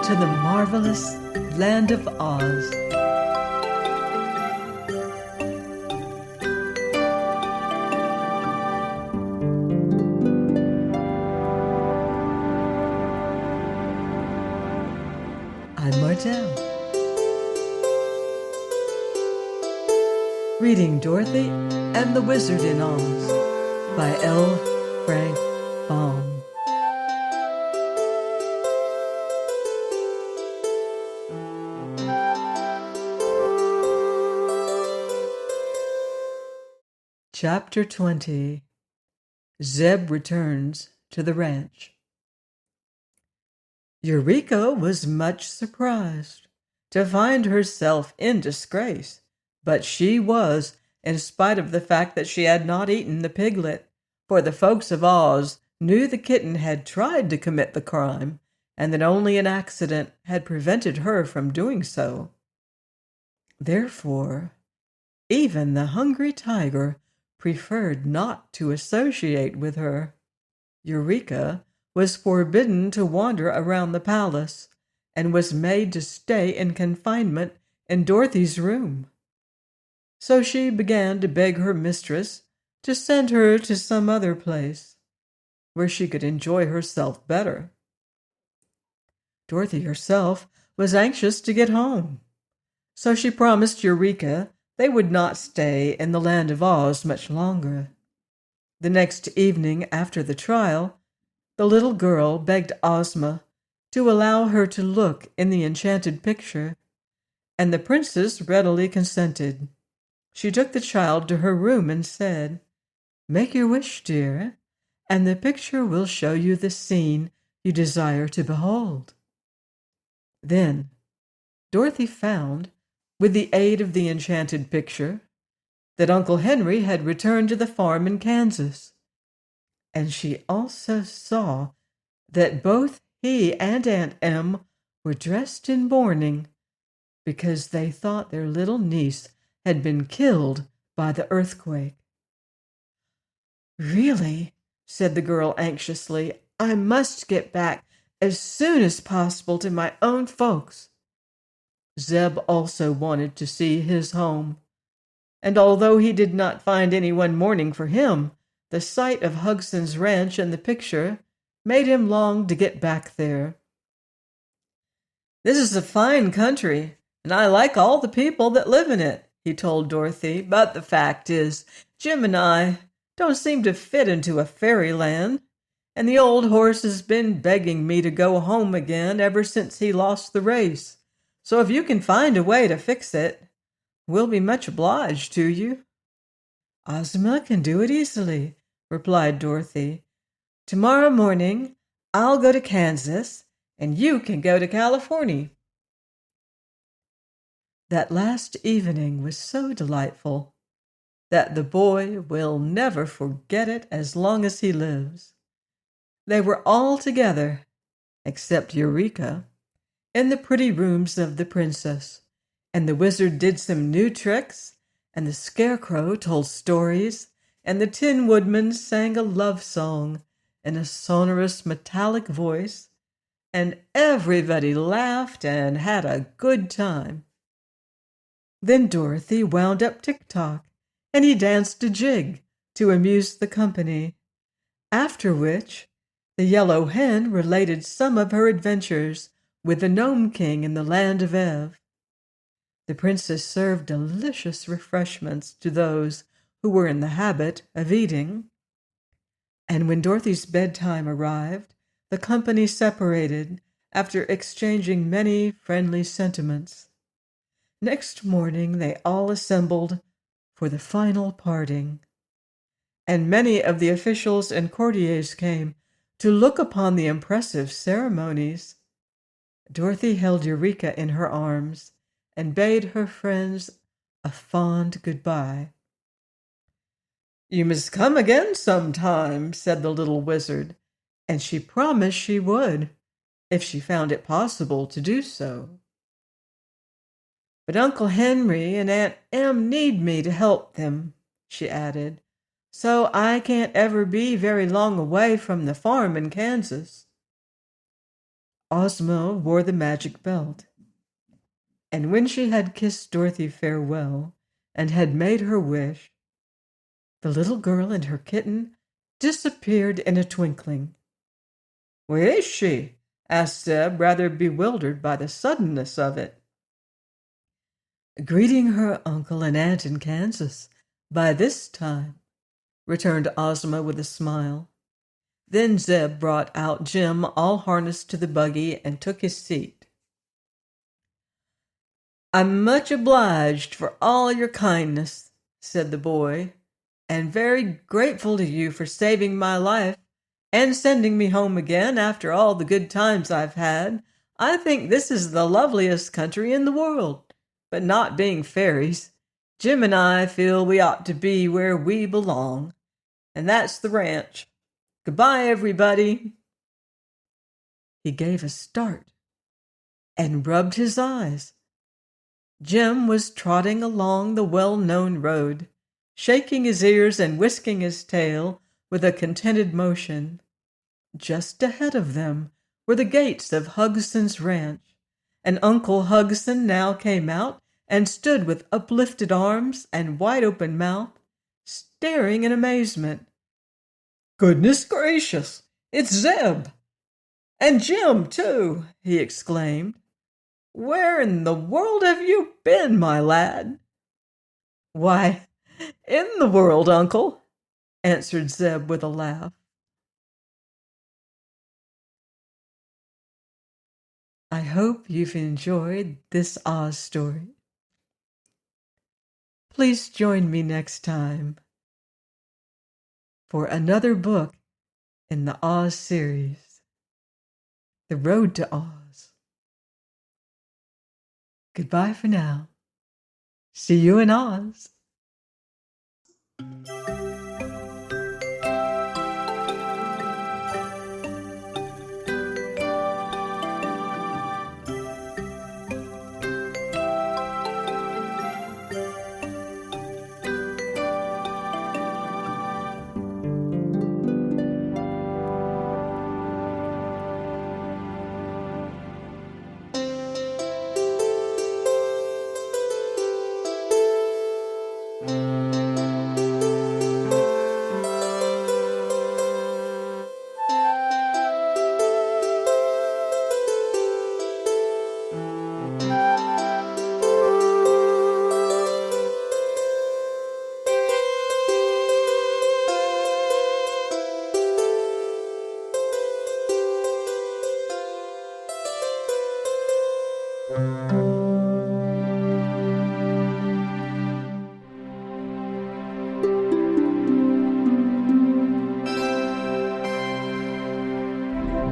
to the marvelous land of Oz. I'm Martell, reading Dorothy and the Wizard in Oz by L. Frank Baum. Chapter 20. Zeb returns to the ranch. Eureka was much surprised to find herself in disgrace, but she was, in spite of the fact that she had not eaten the piglet, for the folks of Oz knew the kitten had tried to commit the crime, and that only an accident had prevented her from doing so. Therefore, even the hungry tiger preferred not to associate with her. Eureka was forbidden to wander around the palace and was made to stay in confinement in Dorothy's room. So she began to beg her mistress to send her to some other place where she could enjoy herself better. Dorothy herself was anxious to get home, so she promised Eureka they would not stay in the land of Oz much longer. The next evening after the trial, the little girl begged Ozma to allow her to look in the enchanted picture, and the princess readily consented. She took the child to her room and said, "Make your wish, dear, and the picture will show you the scene you desire to behold." Then Dorothy found, with the aid of the enchanted picture, that Uncle Henry had returned to the farm in Kansas, and she also saw that both he and Aunt Em were dressed in mourning because they thought their little niece had been killed by the earthquake. "Really," said the girl anxiously, "I must get back as soon as possible to my own folks." Zeb also wanted to see his home, and although he did not find anyone mourning for him, the sight of Hugson's ranch and the picture made him long to get back there. "This is a fine country, and I like all the people that live in it," he told Dorothy, "but the fact is, Jim and I don't seem to fit into a fairyland, and the old horse has been begging me to go home again ever since he lost the race. So if you can find a way to fix it, we'll be much obliged to you." "Ozma can do it easily," replied Dorothy. "Tomorrow morning I'll go to Kansas, and you can go to California." That last evening was so delightful that the boy will never forget it as long as he lives. They were all together, except Eureka, in the pretty rooms of the princess, and the wizard did some new tricks, and the scarecrow told stories, and the Tin Woodman sang a love song in a sonorous metallic voice, and everybody laughed and had a good time. Then Dorothy wound up Tick-Tock, and he danced a jig to amuse the company, after which the Yellow Hen related some of her adventures with the Gnome King in the land of Ev. The princess served delicious refreshments to those who were in the habit of eating, and when Dorothy's bedtime arrived, the company separated after exchanging many friendly sentiments. Next morning they all assembled for the final parting, and many of the officials and courtiers came to look upon the impressive ceremonies. Dorothy held Eureka in her arms and bade her friends a fond goodbye. "You must come again sometime," said the little wizard, and she promised she would, if she found it possible to do so. "But Uncle Henry and Aunt Em need me to help them," she added, "so I can't ever be very long away from the farm in Kansas." Ozma wore the magic belt, and when she had kissed Dorothy farewell and had made her wish, the little girl and her kitten disappeared in a twinkling. "Where is she?" asked Zeb, rather bewildered by the suddenness of it. "Greeting her uncle and aunt in Kansas by this time," returned Ozma with a smile. Then Zeb brought out Jim all harnessed to the buggy and took his seat. "I'm much obliged for all your kindness," said the boy, "and very grateful to you for saving my life and sending me home again after all the good times I've had. I think this is the loveliest country in the world, but not being fairies, Jim and I feel we ought to be where we belong, and that's the ranch. Goodbye, everybody." He gave a start and rubbed his eyes. Jim was trotting along the well-known road, shaking his ears and whisking his tail with a contented motion. Just ahead of them were the gates of Hugson's ranch, and Uncle Hugson now came out and stood with uplifted arms and wide-open mouth, staring in amazement. "Goodness gracious, it's Zeb! And Jim, too!" he exclaimed. "Where in the world have you been, my lad?" "Why, in the world, Uncle," answered Zeb with a laugh. I hope you've enjoyed this Oz story. Please join me next time for another book in the Oz series, The Road to Oz. Goodbye for now. See you in Oz.